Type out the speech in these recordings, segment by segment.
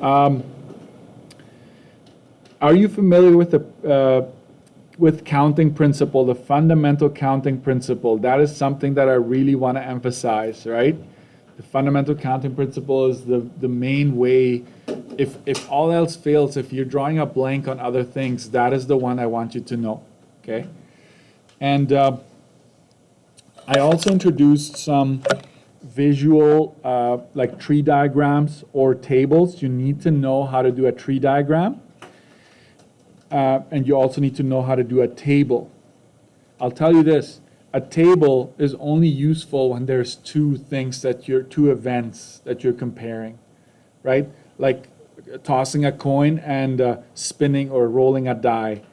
Um, are you familiar with the with counting principle, the fundamental counting principle? That is something that I really want to emphasize, right? The fundamental counting principle is the main way. If all else fails, if you're drawing a blank on other things, that is the one I want you to know, okay? And I also introduced some visual, like tree diagrams or tables. You need to know how to do a tree diagram. And you also need to know how to do a table. I'll tell you this, a table is only useful when there's two events that you're comparing, right? Like tossing a coin and spinning or rolling a die,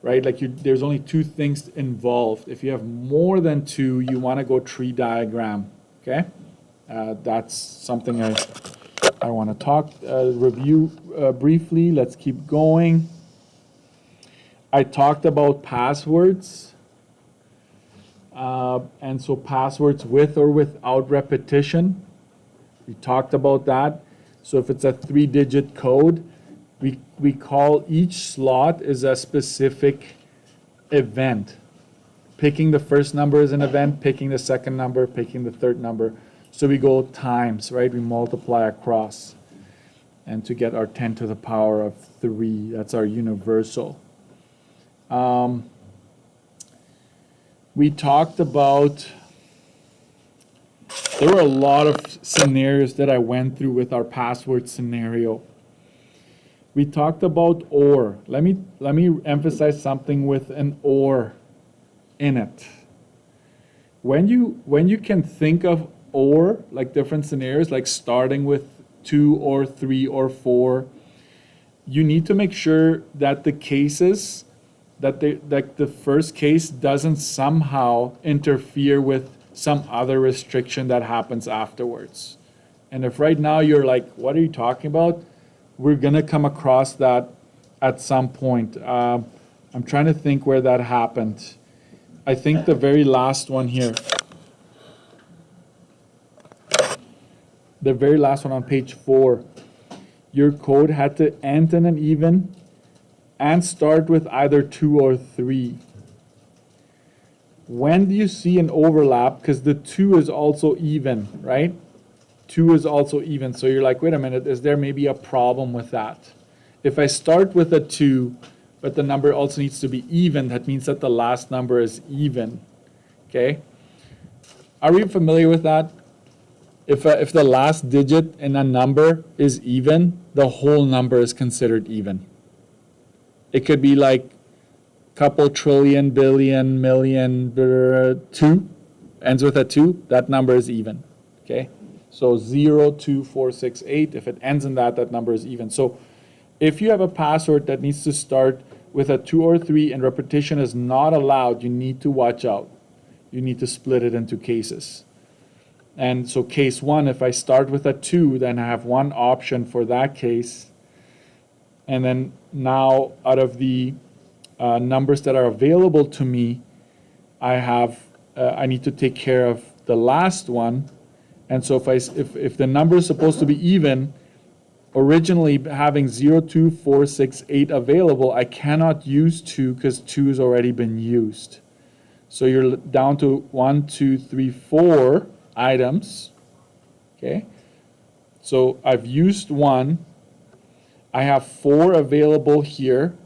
right? Like there's only two things involved. If you have more than two, you want to go tree diagram, okay? That's something I want to review briefly. Let's keep going. I talked about passwords, and so passwords with or without repetition. We talked about that. So if it's a 3-digit code, we call each slot is a specific event. Picking the first number is an event, picking the second number, picking the third number. So we go times, right? We multiply across. And to get our 10 to the power of 3, that's our universal. We talked about, there were a lot of scenarios that I went through with our password scenario. We talked about OR. Let me emphasize something with an OR in it. When you can think of OR, like different scenarios, like starting with 2 or 3 or 4, you need to make sure that the cases, that the first case doesn't somehow interfere with some other restriction that happens afterwards. And if right now you're like, what are you talking about? We're gonna come across that at some point. I'm trying to think where that happened. I think the very last one here. The very last one on page 4. Your code had to end in an even and start with either 2 or 3. When do you see an overlap? Because the 2 is also even, right? 2 is also even. So you're like, wait a minute, is there maybe a problem with that? If I start with a 2, but the number also needs to be even, that means that the last number is even, okay? Are we familiar with that? If the last digit in a number is even, the whole number is considered even. It could be like couple trillion, billion, million, 2, ends with a 2, that number is even, okay? So 0, 2, 4, 6, 8, if it ends in that, that number is even. So if you have a password that needs to start with a 2 or 3 and repetition is not allowed, you need to watch out. You need to split it into cases. And so case 1, if I start with a 2, then I have one option for that case. And then now out of the numbers that are available to me, I need to take care of the last one. And so if the number is supposed to be even, originally having 0, 2, 4, 6, 8 available, I cannot use 2 because 2 has already been used. So you're down to 1, 2, 3, 4 items. Okay. So I've used 1. I have 4 available here.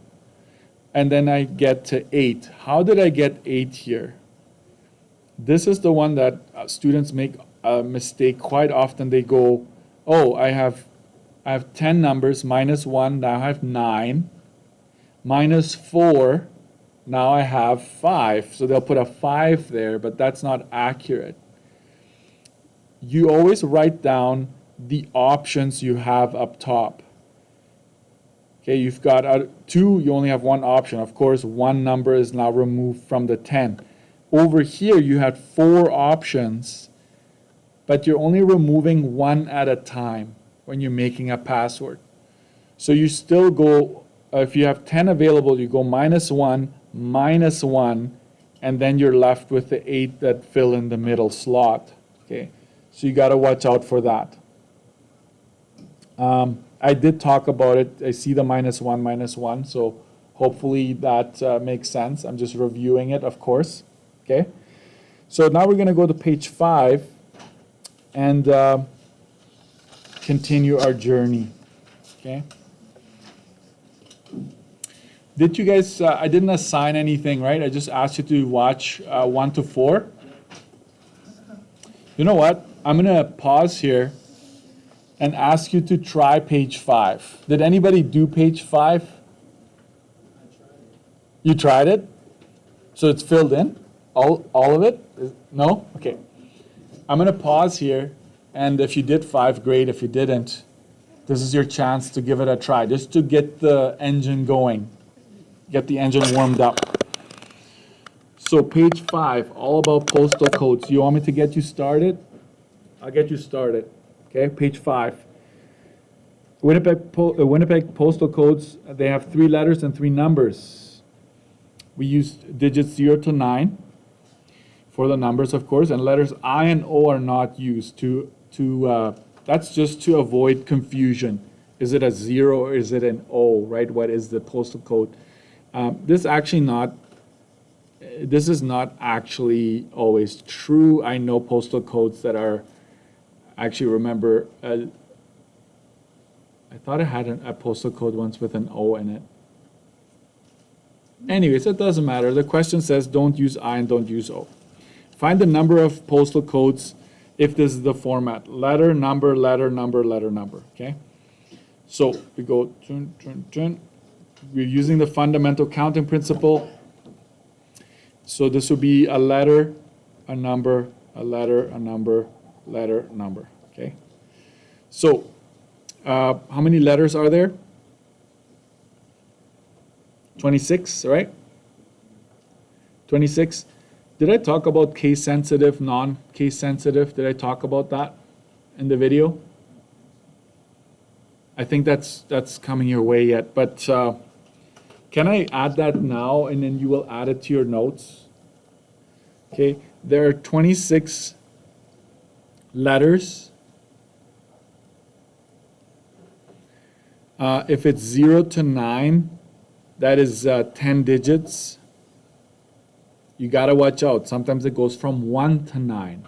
And then I get to 8. How did I get 8 here? This is the one that students make a mistake quite often. They go, oh, I have 10 numbers, minus 1, now I have 9. Minus 4, now I have 5. So they'll put a 5 there, but that's not accurate. You always write down the options you have up top. Okay, you've got 2, you only have one option. Of course, one number is now removed from the 10. Over here, you had 4 options, but you're only removing 1 at a time when you're making a password. So you still go, if you have 10 available, you go minus 1, and then you're left with the 8 that fill in the middle slot. Okay, so you got to watch out for that. I did talk about it. I see the -1, -1, so hopefully that makes sense. I'm just reviewing it, of course. Okay. So now we're going to go to page 5 and continue our journey. Okay. Did you guys, I didn't assign anything, right? I just asked you to watch 1 to 4. You know what? I'm going to pause here and ask you to try page 5. Did anybody do page 5? You tried it? So it's filled in? All of it? No? Okay. I'm going to pause here, and if you did 5, great. If you didn't, this is your chance to give it a try, just to get the engine going, get the engine warmed up. So page 5, all about postal codes. You want me to get you started? I'll get you started. Okay, page 5. Winnipeg postal codes, they have 3 letters and 3 numbers. We use digits 0 to 9 for the numbers, of course, and letters I and O are not used that's just to avoid confusion. Is it a 0 or is it an O, right? What is the postal code? This is not actually always true. I know postal codes that are, actually remember, I thought I had a postal code once with an O in it. Anyways, it doesn't matter. The question says don't use I and don't use O. Find the number of postal codes if this is the format. Letter, number, letter, number, letter, number. Okay? So we go, we're using the fundamental counting principle. So this will be a letter, a number, a letter, a number, letter, number. Okay? So how many letters are there? 26, right? 26. Did I talk about case sensitive, non-case sensitive? Did I talk about that in the video? I think that's coming your way yet, but can I add that now and then you will add it to your notes? Okay, there are 26 letters. If it's 0 to 9, that is 10 digits. You got to watch out. Sometimes it goes from 1 to 9.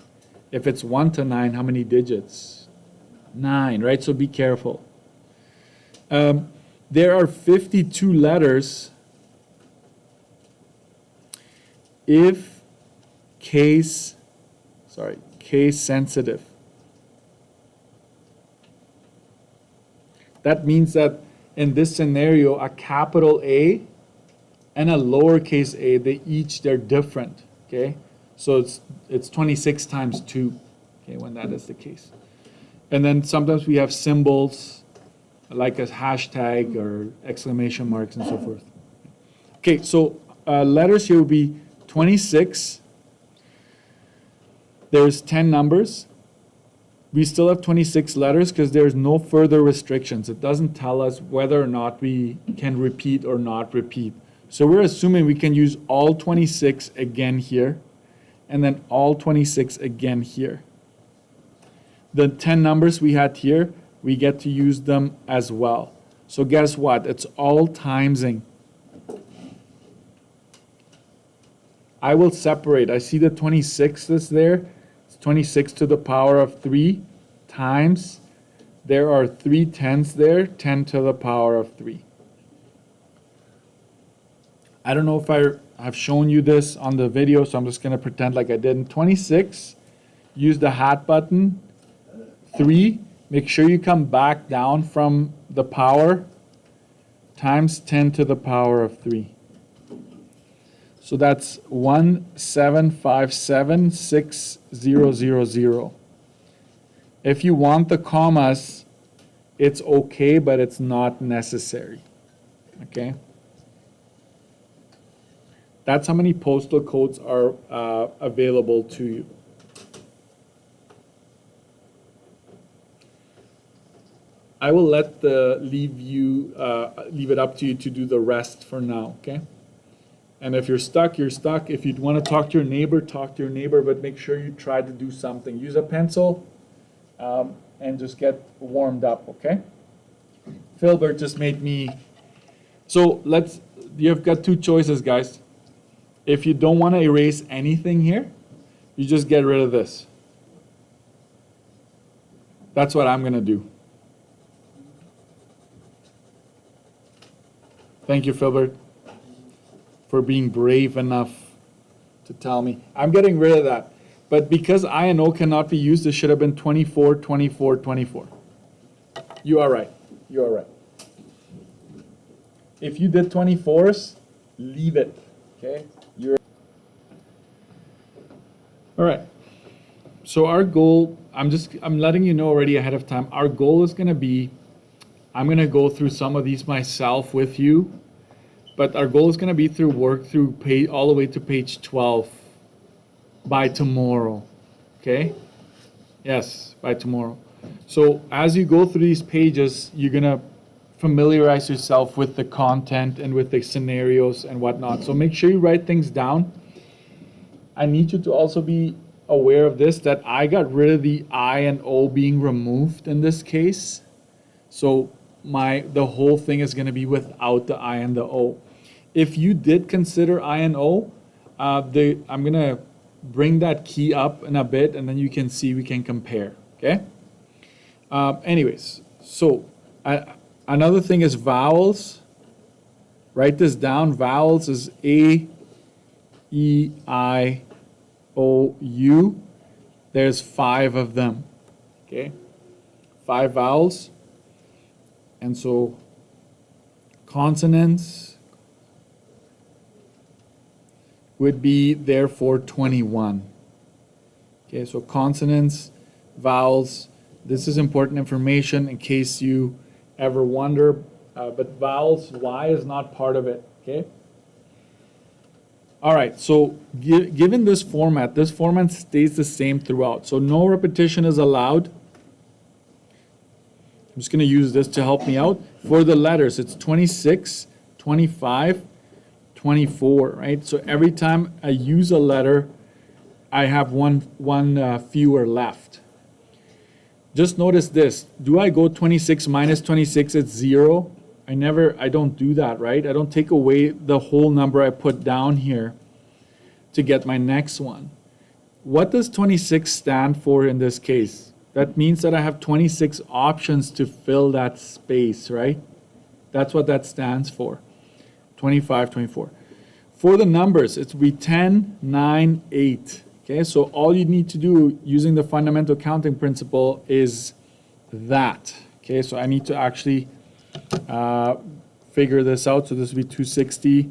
If it's 1 to 9, how many digits? 9, right? So be careful. There are 52 letters if case sensitive. That means that in this scenario, a capital A and a lowercase a, they're different, okay? So it's 26 times 2, okay, when that is the case. And then sometimes we have symbols like a hashtag or exclamation marks and so forth. Okay, so letters here will be 26. There's 10 numbers. We still have 26 letters because there's no further restrictions. It doesn't tell us whether or not we can repeat or not repeat. So we're assuming we can use all 26 again here, and then all 26 again here. The 10 numbers we had here, we get to use them as well. So guess what? It's all timesing. I will separate. I see the 26 is there. It's 26 to the power of 3 times. There are 3 tens there, 10 to the power of 3. I don't know if I have shown you this on the video, so I'm just going to pretend like I didn't. 26, use the hat button. 3, make sure you come back down from the power, times 10 to the power of 3. So that's 1757600. If you want the commas, it's okay, but it's not necessary. Okay? That's how many postal codes are available to you. I will leave it up to you to do the rest for now, okay? And if you're stuck, you're stuck. If you want to talk to your neighbor, talk to your neighbor, but make sure you try to do something. Use a pencil and just get warmed up, okay? Filbert just made me. So you've got two choices, guys. If you don't want to erase anything here, you just get rid of this. That's what I'm going to do. Thank you, Filbert, for being brave enough to tell me. I'm getting rid of that. But because I and O cannot be used, it should have been 24, 24, 24. You are right. You are right. If you did 24s, leave it. Okay? All right. So our goal, I'm letting you know already ahead of time, our goal is going to be, I'm going to go through some of these myself with you, but our goal is going to be work through page, all the way to page 12 by tomorrow. Okay? Yes, by tomorrow. So as you go through these pages, you're going to familiarize yourself with the content and with the scenarios and whatnot. So make sure you write things down. I need you to also be aware of this, that I got rid of the I and O being removed in this case. So the whole thing is going to be without the I and the O. If you did consider I and O, I'm going to bring that key up in a bit, and then you can see we can compare. Okay? Anyways, so another thing is vowels. Write this down. Vowels is A, E, I, O, U. There's 5 of them. Okay? 5 vowels. And so consonants would be therefore 21. Okay, so consonants, vowels, this is important information in case you ever wonder, but vowels, Y is not part of it, okay? All right, so given this format stays the same throughout, so no repetition is allowed. I'm just going to use this to help me out. For the letters, it's 26, 25, 24, right? So every time I use a letter, I have one fewer left. Just notice this. Do I go 26 minus 26? It's 0. I don't do that, right? I don't take away the whole number I put down here to get my next one. What does 26 stand for in this case? That means that I have 26 options to fill that space, right? That's what that stands for. 25, 24. For the numbers, it will be 10, 9, 8. Okay, so all you need to do using the fundamental counting principle is that. Okay, so I need to actually figure this out. So this will be 260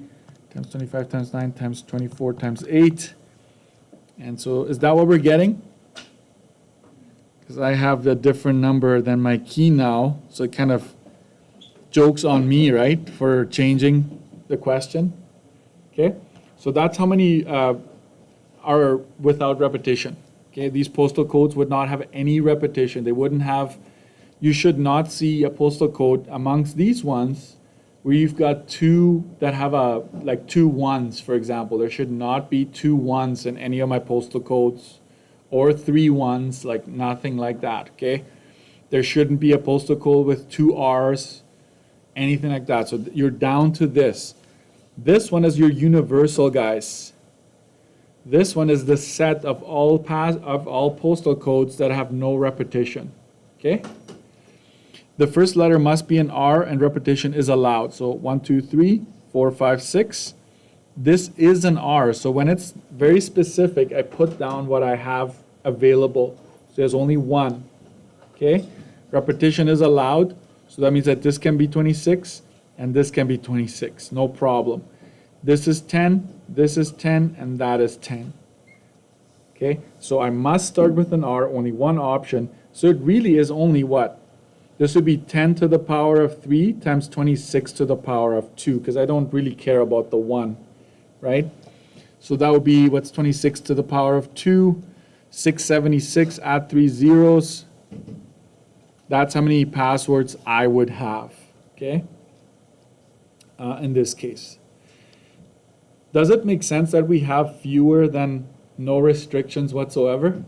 times 25 times 9 times 24 times 8. And so is that what we're getting? Because I have the different number than my key now, so it kind of joke's on me, right, for changing the question. Okay, so that's how many are without repetition. Okay, these postal codes would not have any repetition. They wouldn't have, you should not see a postal code amongst these ones where you've got 2 that have like 2 1s, for example. There should not be 2 1s in any of my postal codes, or 3 1s, like nothing like that, okay? There shouldn't be a postal code with 2 R's, anything like that. So you're down to this. This one is your universal, guys. This one is the set of all postal codes that have no repetition, okay? The first letter must be an R and repetition is allowed. So 1, 2, 3, 4, 5, 6. This is an R, so when it's very specific, I put down what I have available. So there's only 1, okay? Repetition is allowed, so that means that this can be 26 and this can be 26, no problem. This is 10, this is 10, and that is 10. Okay, so I must start with an R, only one option. So it really is only what? This would be 10 to the power of 3 times 26 to the power of 2, because I don't really care about the 1, right? So that would be, what's 26 to the power of 2? 676, add 3 zeros. That's how many passwords I would have, okay? In this case. Does it make sense that we have fewer than no restrictions whatsoever?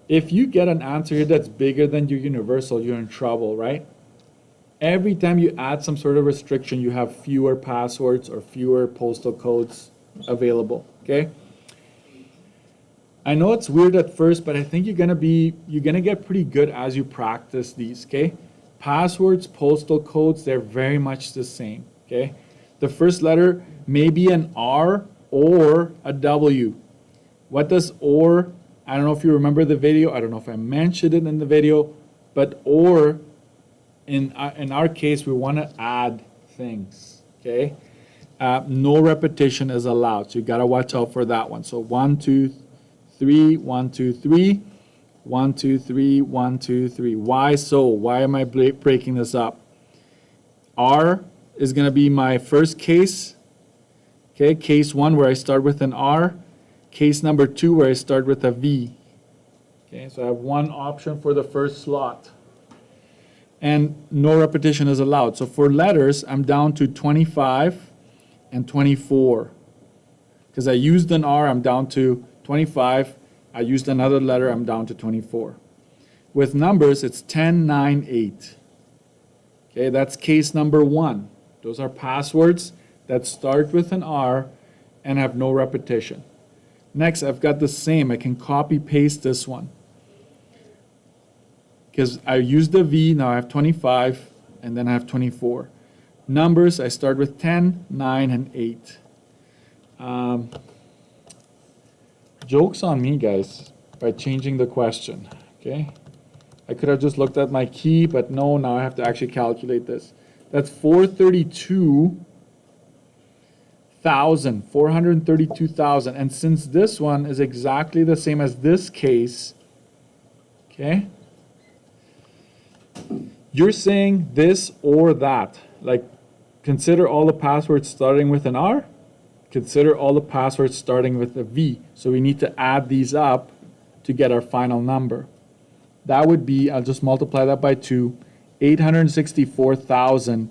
If you get an answer here that's bigger than your universal, you're in trouble, right? Every time you add some sort of restriction, you have fewer passwords or fewer postal codes available, okay? I know it's weird at first, but I think you're gonna get pretty good as you practice these, okay? Passwords, postal codes, they're very much the same, okay? The first letter may be an R or a W. What does or, I don't know if you remember the video, I don't know if I mentioned it in the video, but or, in our case, we want to add things, okay? No repetition is allowed, so you got to watch out for that one. So 1, 2, 3, 1, 2, 3, 1, 2, 3, 1, 2, 3. Why so? Why am I breaking this up? R is going to be my first case, okay? Case 1 where I start with an R. Case number 2 where I start with a V. Okay, so I have one option for the first slot. And no repetition is allowed. So for letters, I'm down to 25 and 24. Because I used an R, I'm down to 25. I used another letter, I'm down to 24. With numbers, it's 10, 9, 8. Okay, that's case number 1. Those are passwords that start with an R and have no repetition. Next, I've got the same. I can copy paste this one. Because I used the V, now I have 25, and then I have 24. Numbers, I start with 10, 9, and 8. Joke's on me, guys, by changing the question, okay? I could have just looked at my key, but no, now I have to actually calculate this. That's 432,000, and since this one is exactly the same as this case, okay? You're saying this or that. Like, consider all the passwords starting with an R. Consider all the passwords starting with a V. So we need to add these up to get our final number. That would be, I'll just multiply that by 2, 864,000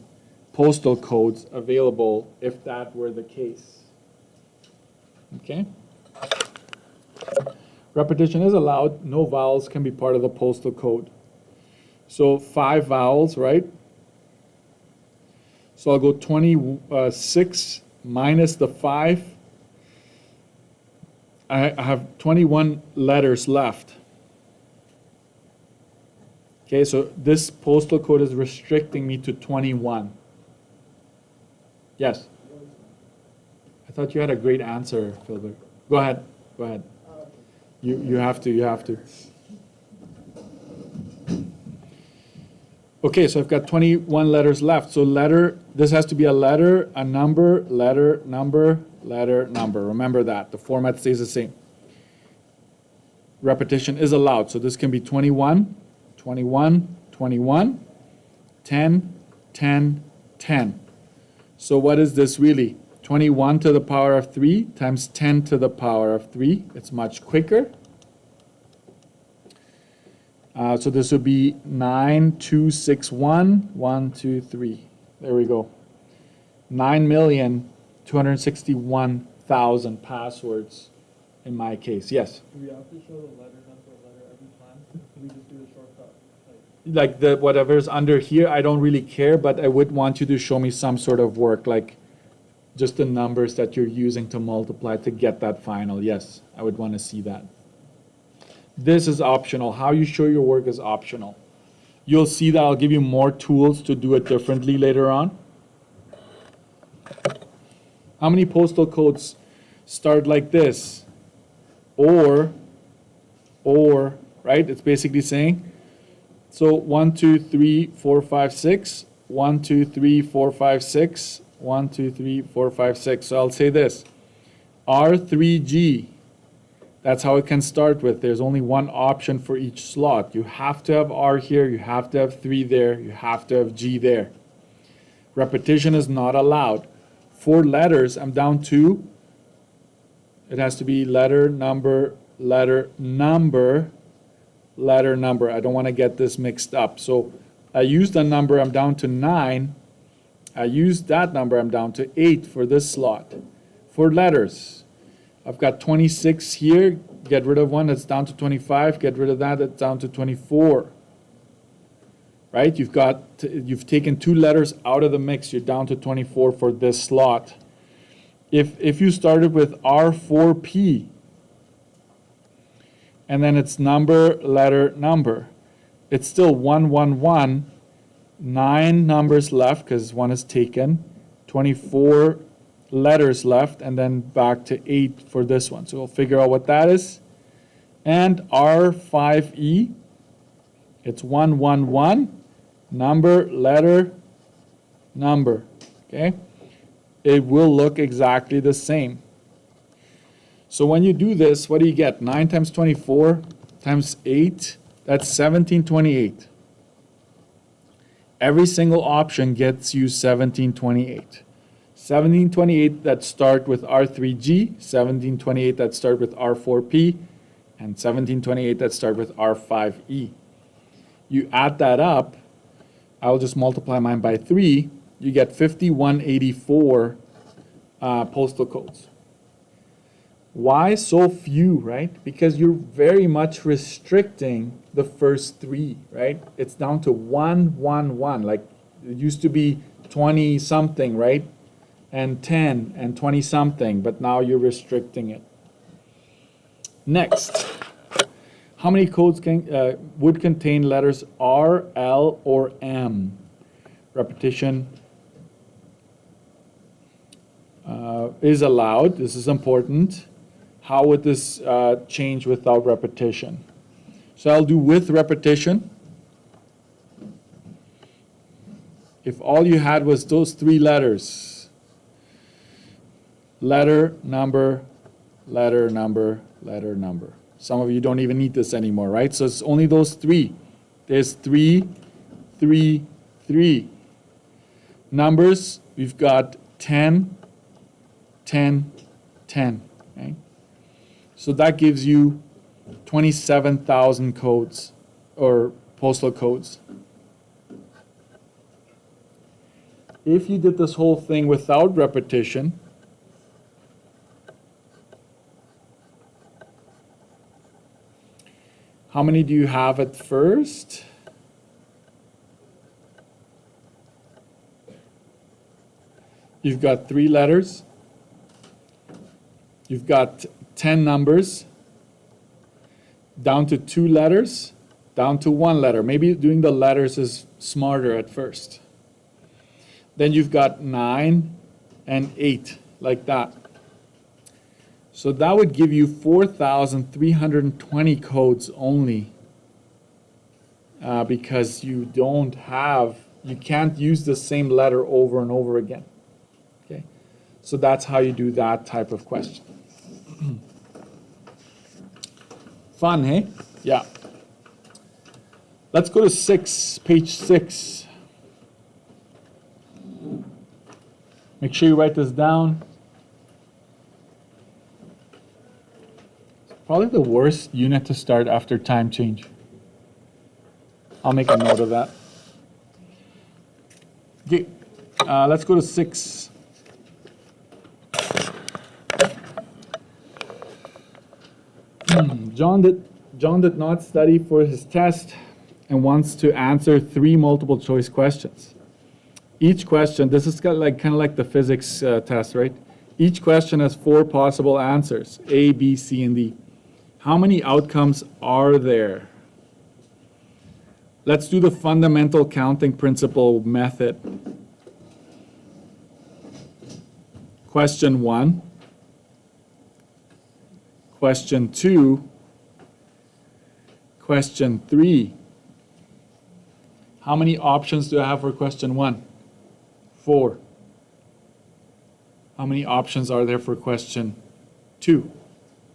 postal codes available if that were the case. Okay? Repetition is allowed. No vowels can be part of the postal code. So 5 vowels, right? So I'll go 26 minus the 5. I have 21 letters left. Okay, so this postal code is restricting me to 21. Yes? I thought you had a great answer, Philbert. Go ahead. Go ahead. You have to. Okay, so I've got 21 letters left. So this has to be a letter, a number, letter, number, letter, number. Remember that. The format stays the same. Repetition is allowed. So this can be 21, 21, 21, 10, 10, 10. So what is this really? 21 to the power of 3 times 10 to the power of 3. It's much quicker. So this would be 9261, 1, 2, 3. There we go. 9,261,000 passwords in my case. Yes? Do we have to show the letter number every time? Can we just do a shortcut? Like the whatever's under here, I don't really care, but I would want you to show me some sort of work, like just the numbers that you're using to multiply to get that final. Yes, I would want to see that. This is optional. How you show your work is optional. You'll see that I'll give you more tools to do it differently later on. How many postal codes start like this? Or, right? It's basically saying, so 1, 2, 3, 4, 5, 6, 1, 2, 3, 4, 5, 6, 1, 2, 3, 4, 5, 6. So I'll say this, R3G. That's how it can start with. There's only one option for each slot. You have to have R here, you have to have 3 there, you have to have G there. Repetition is not allowed. 4 letters, I'm down to, it has to be letter, number, letter, number, letter, number. I don't want to get this mixed up. So I used a number, I'm down to 9. I used that number, I'm down to 8 for this slot. 4 letters. I've got 26 here, get rid of 1, that's down to 25, get rid of that, that's down to 24. right? You've taken 2 letters out of the mix. You're down to 24 for this slot. If you started with R4P, and then it's number, letter, number, it's still 111, 9 numbers left because 1 is taken, 24 letters left, and then back to 8 for this one. So we'll figure out what that is. And R5E, it's 111, number, letter, number, okay? It will look exactly the same. So when you do this, what do you get? 9 times 24 times 8, that's 1728. Every single option gets you 1728. 1728 that start with R3G, 1728 that start with R4P, and 1728 that start with R5E. You add that up, I'll just multiply mine by 3, you get 5184 postal codes. Why so few, right? Because you're very much restricting the first 3, right? It's down to 111. Like it used to be 20 something, right? And 10 and 20 something, but now you're restricting it. Next, how many codes would contain letters R, L, or M? Repetition is allowed. This is important. How would this change without repetition? So I'll do with repetition. If all you had was those 3 letters, letter, number, letter, number, letter, number. Some of you don't even need this anymore, right? So it's only those 3. There's 3, 3, 3. Numbers, we've got 10, 10, 10, okay? So that gives you 27,000 codes or postal codes. If you did this whole thing without repetition, how many do you have at first? You've got 3 letters. You've got 10 numbers, down to 2 letters, down to 1 letter. Maybe doing the letters is smarter at first. Then you've got 9 and 8, like that. So that would give you 4,320 codes only, because you can't use the same letter over and over again. Okay, so that's how you do that type of question. Fun, hey? Yeah. Let's go to 6, page 6. Make sure you write this down. Probably the worst unit to start after time change. I'll make a note of that. Okay, let's go to 6. John did not study for his test and wants to answer 3 multiple choice questions. Each question, this is kind of like the physics test, right? Each question has 4 possible answers, A, B, C, and D. How many outcomes are there? Let's do the fundamental counting principle method. Question 1. Question 2. Question 3. How many options do I have for question 1? 4. How many options are there for question 2?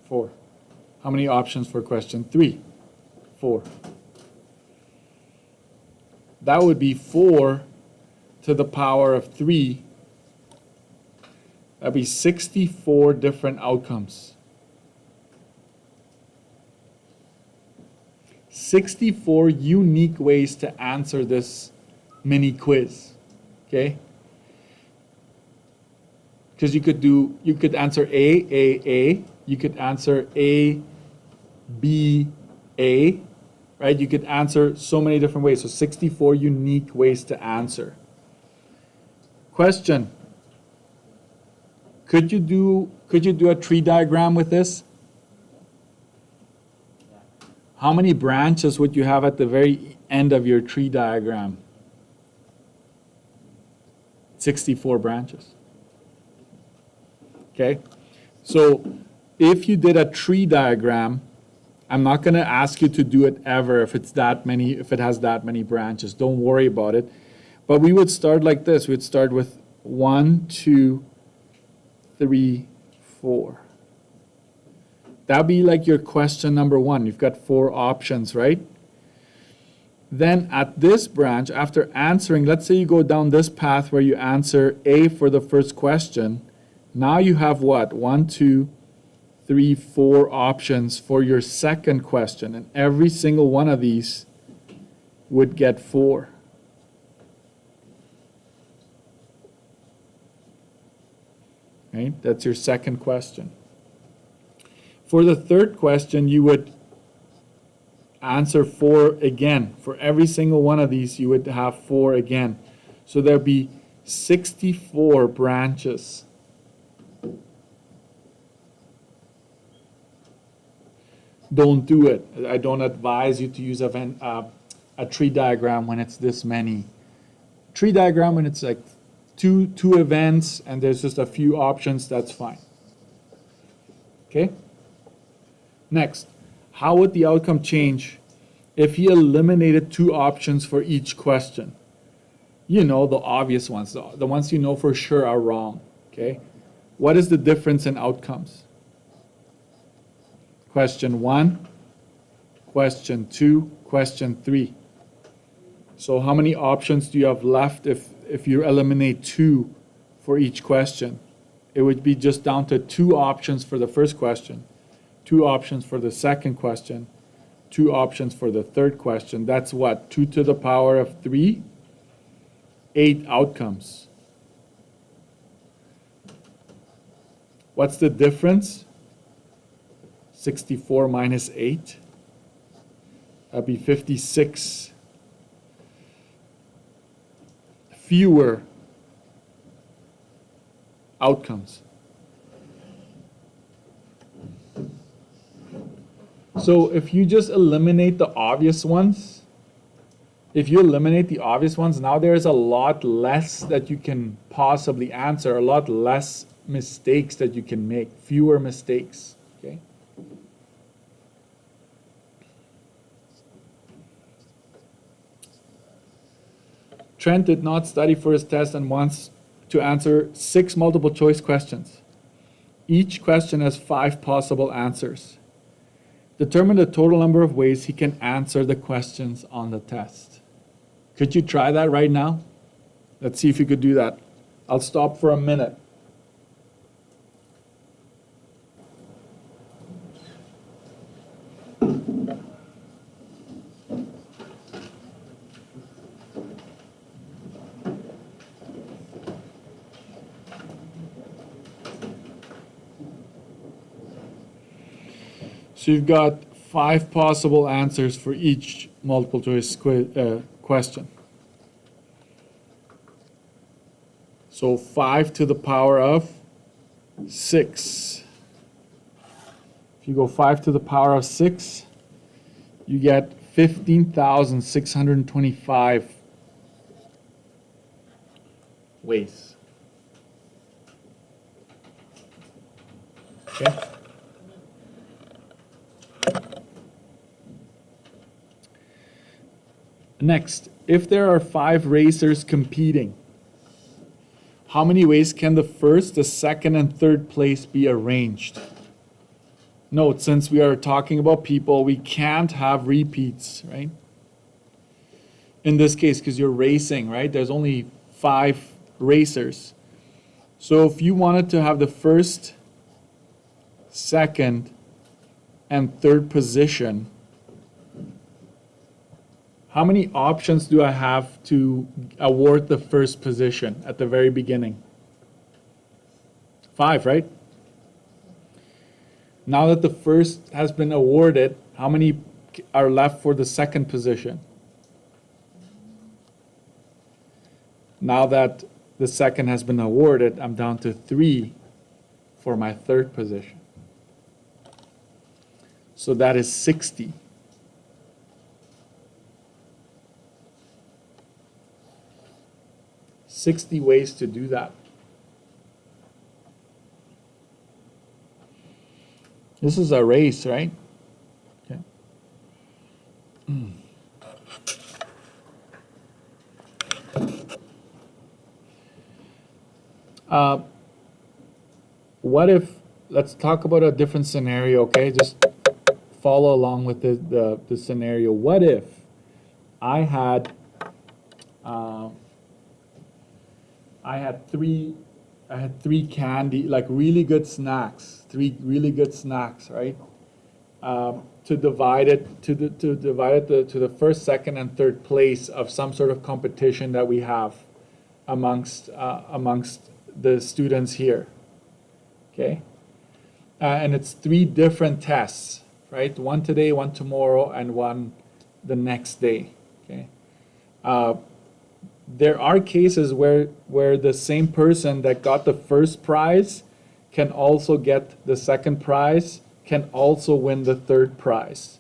4. How many options for question 3? 4. That would be 4 to the power of 3. That'd be 64 different outcomes. 64 unique ways to answer this mini quiz, okay? Because you could answer A, you could answer A, B, A, right? You could answer so many different ways. So 64 unique ways to answer. Question. Could you do a tree diagram with this? How many branches would you have at the very end of your tree diagram? 64 branches. Okay? So if you did a tree diagram, I'm not going to ask you to do it ever if it has that many branches. Don't worry about it. But we would start like this. We'd start with 1, 2, 3, 4. That'd be like your question number 1. You've got 4 options, right? Then at this branch, after answering, let's say you go down this path where you answer A for the first question. Now you have what? 1, 2, 3, 4 options for your second question. And every single one of these would get 4. Right? That's your second question. For the third question, you would answer 4 again. For every single one of these, you would have 4 again. So there'd be 64 branches. Don't do it. I don't advise you to use a tree diagram when it's this many. Tree diagram when it's like two events and there's just a few options, that's fine. Okay? Next, how would the outcome change if he eliminated 2 options for each question? You know, the obvious ones, the ones you know for sure are wrong. Okay? What is the difference in outcomes? Question 1, question 2, question 3. So how many options do you have left if you eliminate 2 for each question? It would be just down to 2 options for the first question, 2 options for the second question, 2 options for the third question. That's what? 2 to the power of 3, 8 outcomes. What's the difference? 64 minus 8. That'd be 56. Fewer outcomes. So if you just eliminate the obvious ones, now there's a lot less that you can possibly answer, a lot less mistakes that you can make, fewer mistakes. Okay? Trent did not study for his test and wants to answer 6 multiple choice questions. Each question has 5 possible answers. Determine the total number of ways he can answer the questions on the test. Could you try that right now? Let's see if you could do that. I'll stop for a minute. So you've got 5 possible answers for each multiple choice question. So 5 to the power of 6. If you go 5 to the power of 6, you get 15,625 ways. Okay? Next, if there are 5 racers competing, how many ways can the first, the second, and third place be arranged? Note, since we are talking about people, we can't have repeats, right? In this case, because you're racing, right? There's only 5 racers. So if you wanted to have the first, second, and third position, how many options do I have to award the first position at the very beginning? 5, right? Now that the first has been awarded, how many are left for the second position? Now that the second has been awarded, I'm down to 3 for my third position. So that is 60. $60 ways to do that. This is a race, right? Okay. What if, let's talk about a different scenario, okay? Just follow along with the scenario. What if I had three candy, like really good snacks, three really good snacks, right? To divide it to the first, second, and third place of some sort of competition that we have amongst the students here. Okay, and it's 3 different tests, right? One today, one tomorrow, and one the next day. Okay. There are cases where the same person that got the first prize can also get the second prize, can also win the third prize.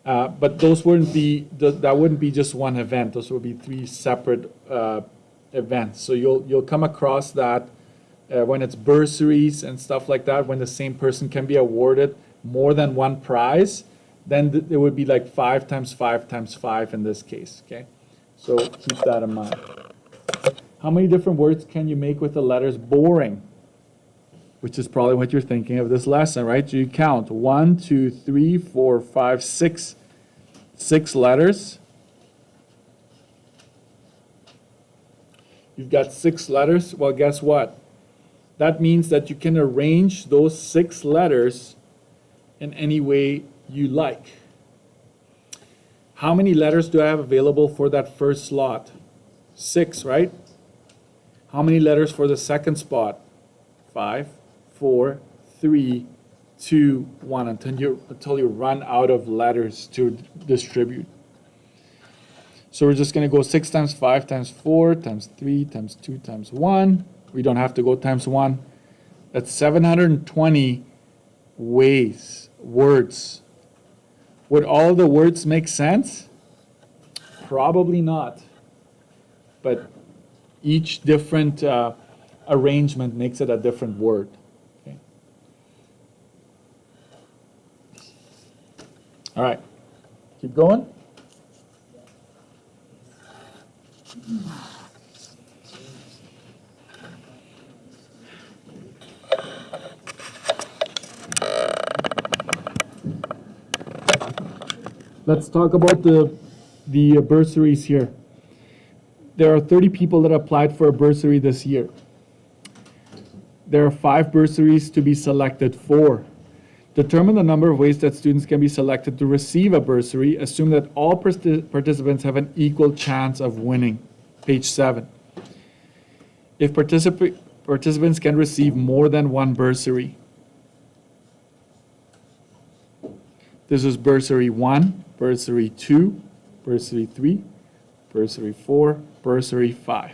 But those wouldn't be, that wouldn't be just one event. Those would be 3 separate events. So you'll come across that when it's bursaries and stuff like that, when the same person can be awarded more than one prize, then it would be like 5 times 5 times 5 in this case, okay? So keep that in mind. How many different words can you make with the letters boring? Which is probably what you're thinking of this lesson, right? So you count 1, 2, 3, 4, 5, 6 letters. You've got 6 letters. Well, guess what? That means that you can arrange those 6 letters in any way you like. How many letters do I have available for that first slot? 6, right? How many letters for the second spot? 5, 4, 3, 2, 1, until you run out of letters to distribute. So we're just going to go 6 times 5 times 4 times 3 times 2 times 1. We don't have to go times 1. That's 720 words. Would all the words make sense? Probably not. But each different arrangement makes it a different word. Okay. All right. Keep going. Let's talk about the bursaries here. There are 30 people that applied for a bursary this year. There are 5 bursaries to be selected for. Determine the number of ways that students can be selected to receive a bursary. Assume that all participants have an equal chance of winning. Page 7. If participants can receive more than one bursary. This is bursary 1, bursary 2, bursary 3, bursary 4, bursary 5.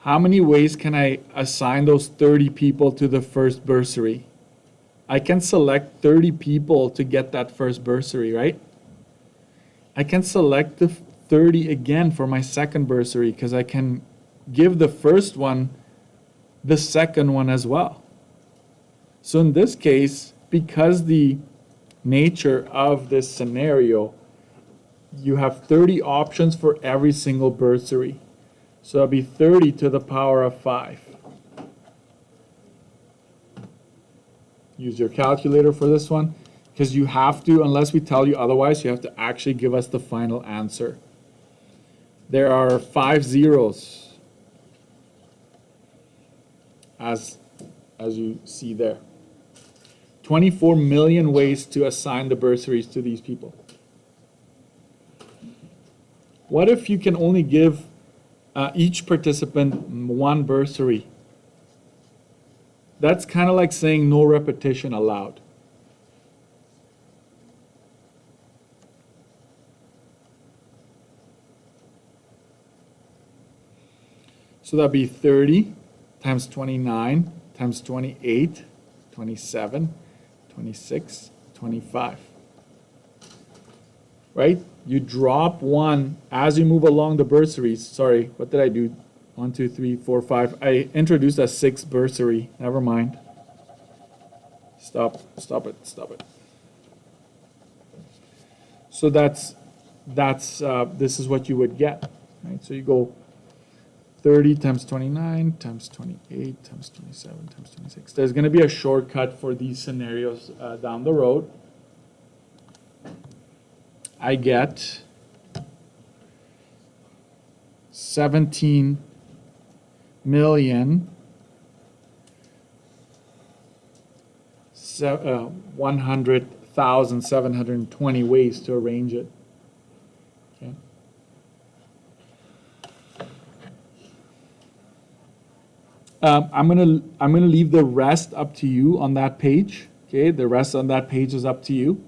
How many ways can I assign those 30 people to the first bursary? I can select 30 people to get that first bursary, right? I can select the 30 again for my second bursary because I can give the first one the second one as well. So in this case, because the nature of this scenario, you have 30 options for every single bursary. So it'll be 30 to the power of 5. Use your calculator for this one, because you have to, unless we tell you otherwise, you have to actually give us the final answer. There are 5 zeros, as you see there. 24 million ways to assign the bursaries to these people. What if you can only give each participant one bursary? That's kind of like saying no repetition allowed. So that'd be 30 times 29 times 28, 27, 26, 25. Right? You drop one as you move along the bursaries. Sorry, what did I do? 1, 2, 3, 4, 5. I introduced a 6th bursary. Never mind. Stop it. So that's this is what you would get, right? So you go 30 times 29 times 28 times 27 times 26. There's going to be a shortcut for these scenarios down the road. I get 17 million 100,720 ways to arrange it. Okay. I'm gonna leave the rest up to you on that page. Okay, the rest on that page is up to you.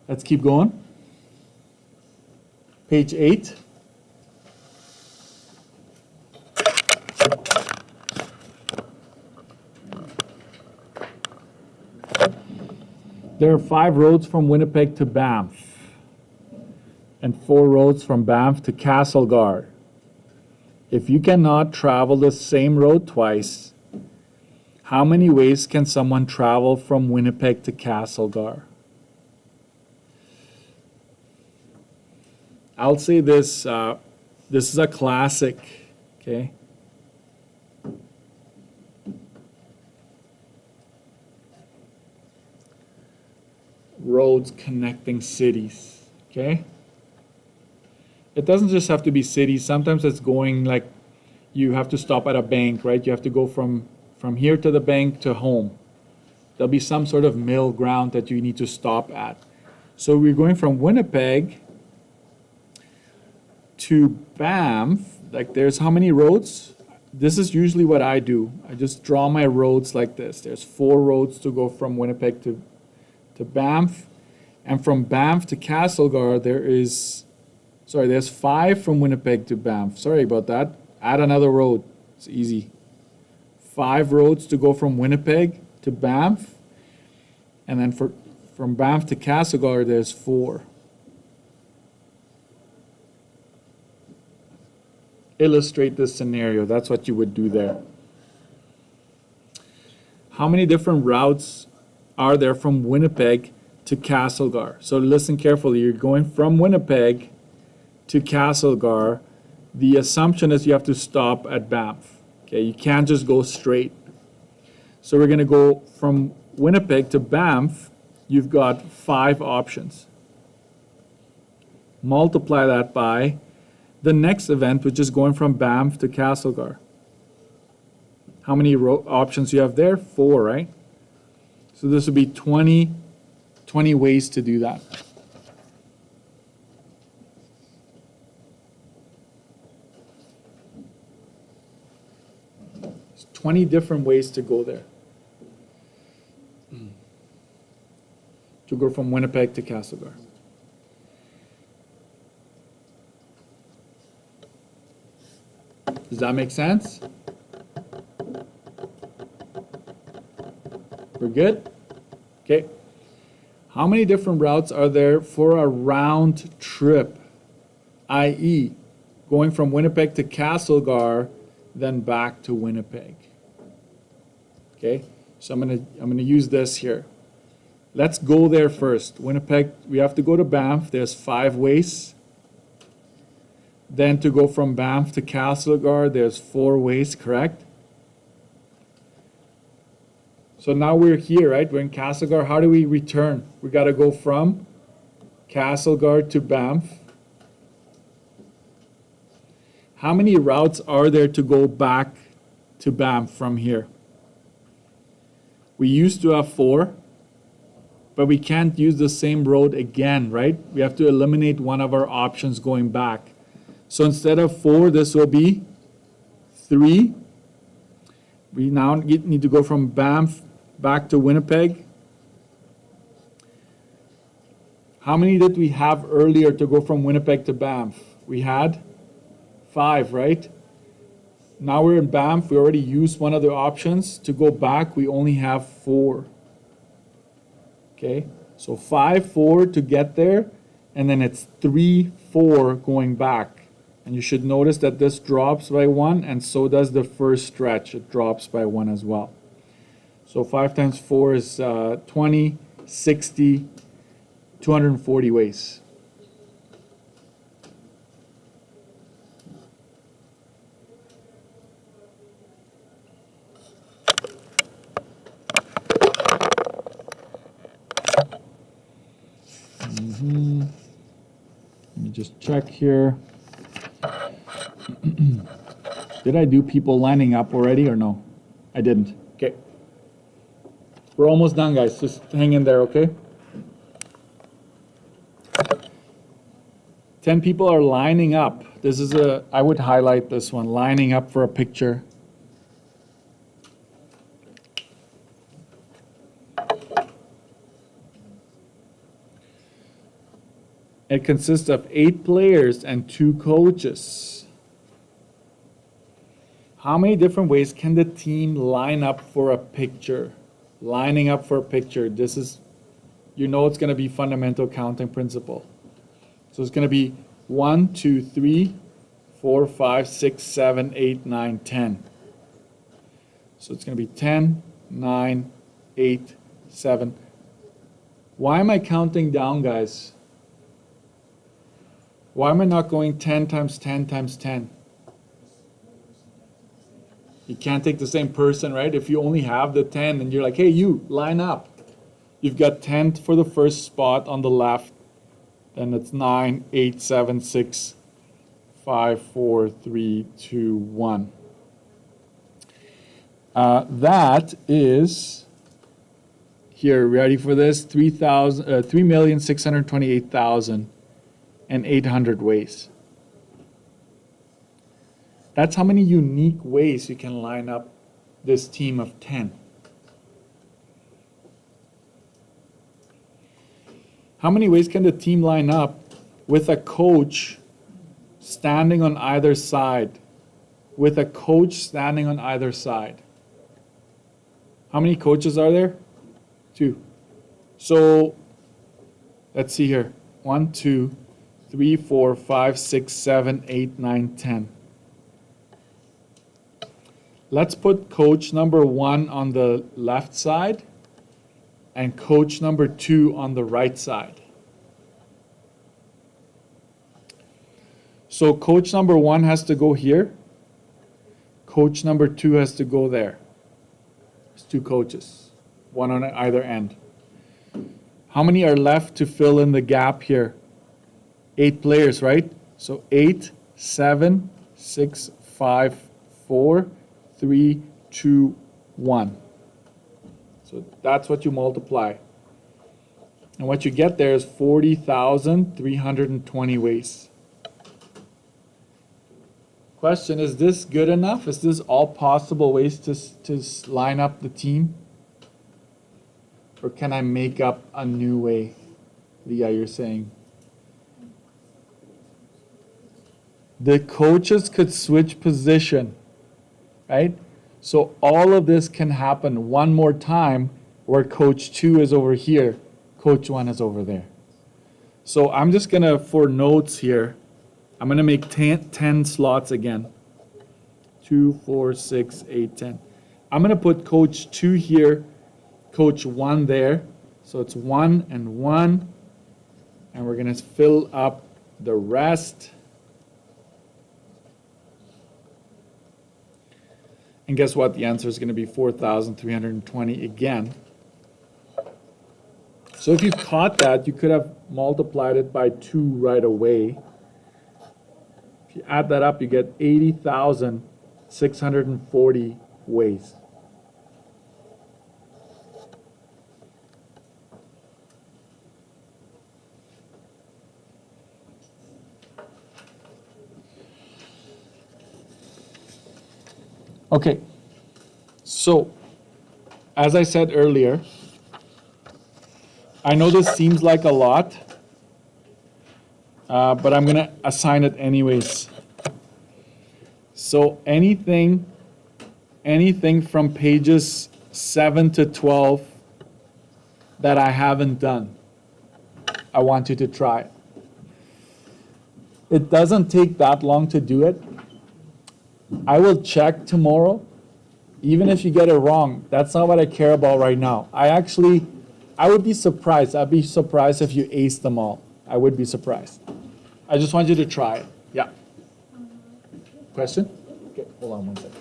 Let's keep going. Page 8. There are 5 roads from Winnipeg to Banff and 4 roads from Banff to Castlegar. If you cannot travel the same road twice, how many ways can someone travel from Winnipeg to Castlegar? I'll say this, this is a classic, okay? Roads connecting cities, okay? It doesn't just have to be cities. Sometimes it's going like you have to stop at a bank, right? You have to go from here to the bank to home. There'll be some sort of middle ground that you need to stop at. So we're going from Winnipeg to Banff. Like there's how many roads? This is usually what I do. I just draw my roads like this. There's 4 roads to go from Winnipeg to Banff, and from Banff to Castlegar there's 5 from Winnipeg to Banff. Sorry about that. Add another road. It's easy. 5 roads to go from Winnipeg to Banff, and then from Banff to Castlegar there's 4. Illustrate this scenario. That's what you would do there. How many different routes are there from Winnipeg to Castlegar? So listen carefully. You're going from Winnipeg to Castlegar. The assumption is you have to stop at Banff. Okay, you can't just go straight. So we're going to go from Winnipeg to Banff. You've got 5 options. Multiply that by the next event, which is going from Banff to Castlegar. How many options you have there? 4, right? So this would be 20 ways to do that. There's 20 different ways to go there. To go from Winnipeg to Castlegar. Does that make sense? We're good? Okay. How many different routes are there for a round trip? i.e., going from Winnipeg to Castlegar, then back to Winnipeg. Okay? So I'm gonna use this here. Let's go there first. Winnipeg, we have to go to Banff. There's 5 ways. Then to go from Banff to Castlegar, there's 4 ways, correct? So now we're here, right? We're in Castlegar. How do we return? We got to go from Castlegar to Banff. How many routes are there to go back to Banff from here? We used to have 4, but we can't use the same road again, right? We have to eliminate one of our options going back. So instead of 4, this will be 3. We now need to go from Banff back to Winnipeg. How many did we have earlier to go from Winnipeg to Banff? We had 5, right? Now we're in Banff, we already used one of the options. To go back, we only have 4. Okay, so 5, 4 to get there, and then it's 3, 4 going back. And you should notice that this drops by 1, and so does the first stretch. It drops by 1 as well. So 5 times 4 is 20, 60, 240 ways. Let me just check here. Did I do people lining up already or no? I didn't. Okay. We're almost done, guys. Just hang in there, okay? 10 people are lining up. This is I would highlight this one, lining up for a picture. It consists of 8 players and 2 coaches. How many different ways can the team line up for a picture? Lining up for a picture. This is, you know, it's going to be fundamental counting principle. So it's going to be 1, 2, 3, 4, 5, 6, 7, 8, 9, 10. So it's going to be 10, 9, 8, 7. Why am I counting down, guys? Why am I not going 10 times 10 times 10? You can't take the same person, right? If you only have the 10 and you're like, hey, you, line up. You've got 10 for the first spot on the left. Then it's 9, 8, 7, 6, 5, 4, 3, 2, 1. That is, here, ready for this? 3,628,800 ways. That's how many unique ways you can line up this team of 10. How many ways can the team line up with a coach standing on either side? With a coach standing on either side. How many coaches are there? 2. So, let's see here. 1, 2, 3, 4, 5, 6, 7, 8, 9, 10. Let's put coach number 1 on the left side and coach number 2 on the right side. So coach number 1 has to go here. Coach number 2 has to go there. It's 2 coaches, 1 on either end. How many are left to fill in the gap here? 8 players, right? So 8, 7, 6, 5, 4, 3, 2, 1. So that's what you multiply. And what you get there is 40,320 ways. Question, is this good enough? Is this all possible ways to line up the team? Or can I make up a new way? Leah, you're saying. The coaches could switch position, right? So all of this can happen one more time where coach 2 is over here, coach 1 is over there. So I'm just going to, for notes here, I'm going to make 10 slots again. 2, 4, 6, 8, 10. I'm going to put coach 2 here, coach 1 there. So it's 1 and 1. And we're going to fill up the rest. And guess what? The answer is going to be 4,320 again. So if you caught that, you could have multiplied it by 2 right away. If you add that up, you get 80,640 ways. Okay, so as I said earlier, I know this seems like a lot, but I'm going to assign it anyways. So anything from pages 7 to 12 that I haven't done, I want you to try. It doesn't take that long to do it. I will check tomorrow. Even if you get it wrong, that's not what I care about right now. I would be surprised. I'd be surprised if you aced them all. I would be surprised. I just want you to try it. Yeah. Question? Okay, hold on one second.